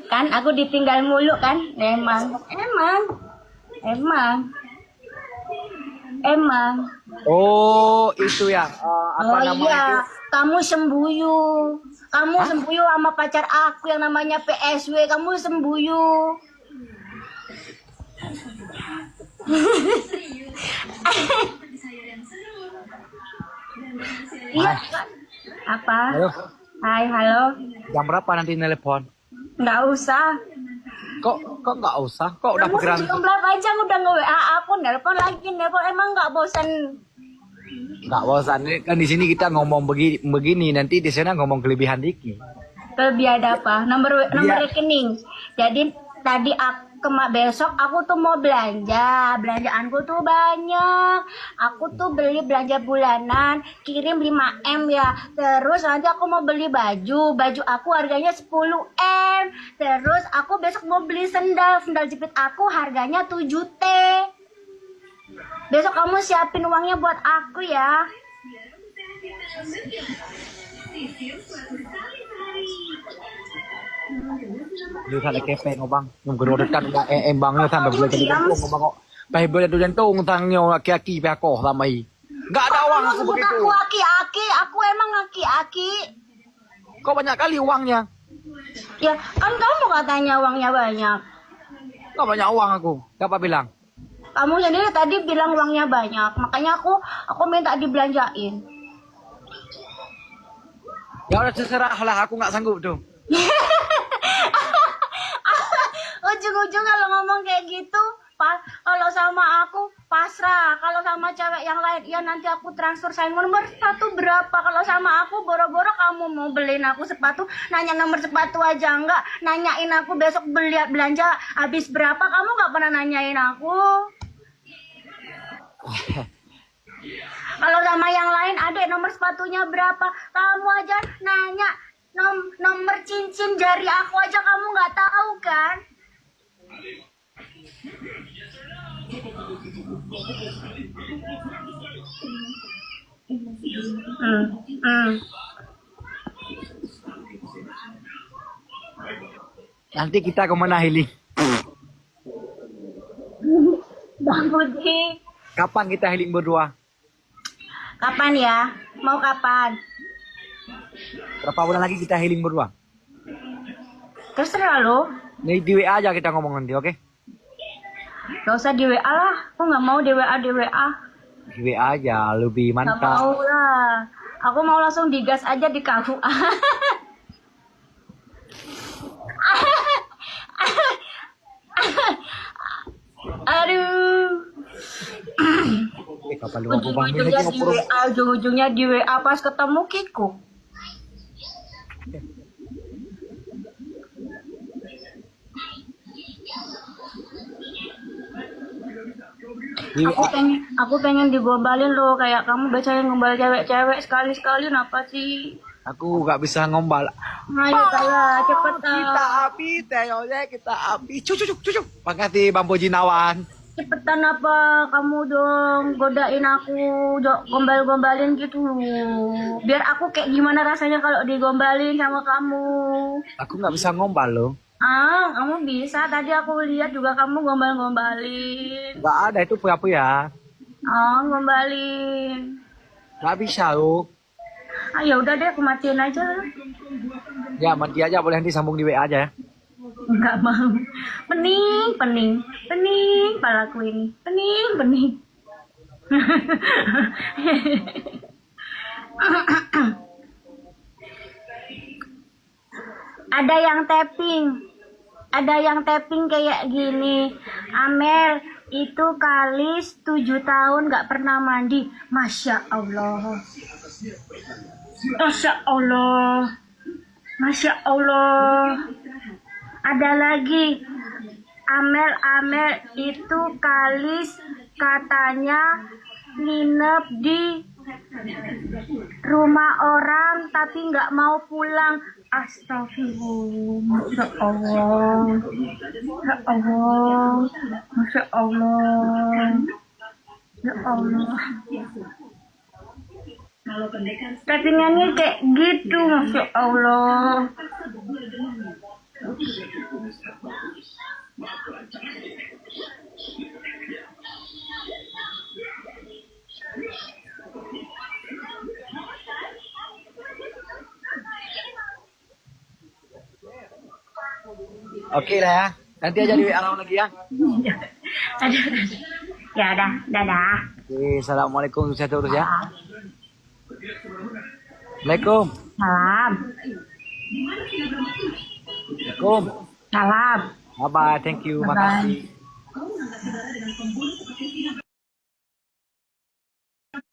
kan aku ditinggal mulu kan. Emang. Oh, itu ya. Apa Oh namanya iya, itu? kamu sembuyu. Kamu sembuyu sama pacar aku yang namanya PSW. Kamu sembuyu. Iya kan? Apa? Halo. Hai, halo. Jam berapa nanti nelpon? Nggak usah. Kok nggak usah? Kok udah Kamu pikiran? sejam berapa aja udah nge-WA aku, nelpon lagi, nelpon. Emang nggak bosan? Nggak bosan. Kan di sini kita ngomong begini, nanti di sana ngomong kelebihan dikit. Kelebihan apa? Nomor Iya. rekening. Jadi tadi besok aku tuh mau belanja. Belanjaanku tuh banyak. Aku tuh beli belanja bulanan, kirim 5M ya. Terus nanti aku mau beli baju. Baju aku harganya 10M. Terus aku besok mau beli sendal. Sendal jepit aku harganya 7T. Besok kamu siapin uangnya buat aku ya. Lu sana kepeng bang, yung gerodekan udah bangnya sampai boleh jadi gantung bang kok. Pai boleh jadi gantung tangnya aki-aki pe aku lamai. Enggak ada uang aku begitu. Aku aki-aki, aku emang aki-aki. Kok banyak kali uangnya? Ya, kan kamu katanya uangnya banyak. Kok banyak uang aku? Siapa bilang? Kamu sendiri tadi bilang uangnya banyak, makanya aku minta dibelanjain. Ya udah terserah lah, aku nggak sanggup tuh. Ujung-ujung kalau ngomong kayak gitu, kalau sama aku pasrah, kalau sama cewek yang lain, ya nanti aku transfer sayang nomor sepatu berapa. Kalau sama aku boro-boro kamu mau beliin aku sepatu, nanya nomor sepatu aja enggak, nanyain aku besok belanja habis berapa, kamu nggak pernah nanyain aku. Kalau sama yang lain, adek nomor sepatunya berapa, kamu aja nanya nomor cincin jari aku aja kamu nggak tahu kan. Nanti kita kemana healing? Bang Budi, Kapan kita healing berdua? kapan ya? Mau kapan? Berapa bulan lagi kita healing berdua? Terserah lo. Nih di WA aja kita ngomong nanti, oke? Gak usah di WA lah. Aku nggak mau di WA. Di WA aja, lebih Nggak mantap. mau lah. Aku mau langsung digas aja di KUA. Aduh. Kapan lu aku panggil Ujung-ujungnya lagi di WA, ujung-ujungnya di WA pas ketemu Kiku. Aku pengen digombalin loh, kayak kamu biasanya ngombal cewek-cewek sekali-sekali, kenapa sih? Aku nggak bisa ngombal. Ayo kayak cepetan. Kita api, teyonya kita api. Cucuk. Makasih Bang Jinawan. Cepetan apa kamu dong godain aku, gombal-gombalin gitu. Biar aku kayak gimana rasanya kalau digombalin sama kamu. Aku nggak bisa ngombal loh. Kamu bisa. Tadi aku lihat juga kamu gombal-gombalin. Nggak ada itu ya. Gombalin. Nggak bisa loh. Ya udah deh, aku matiin aja. Ya mati aja, boleh nanti sambung di WA aja ya. Enggak mau. Pening palaku ini. Pening. Ada yang tapping kayak gini. Amel itu Kalis 7 tahun gak pernah mandi. Masya Allah. Ada lagi, Amel itu Kalis katanya nginep di rumah orang tapi nggak mau pulang. Astagfirullah, Masya Allah, Masya Allah. Tappingannya kayak gitu, Masya Allah. Oke lah ya. Nanti aja di WA lagi ya. Aduh. Ya udah, dadah. Oke, assalamualaikum saya terus ya. Assalamualaikum. Salam. Assalamualaikum. Salam. Bye bye, thank you, Bye-bye. makasih.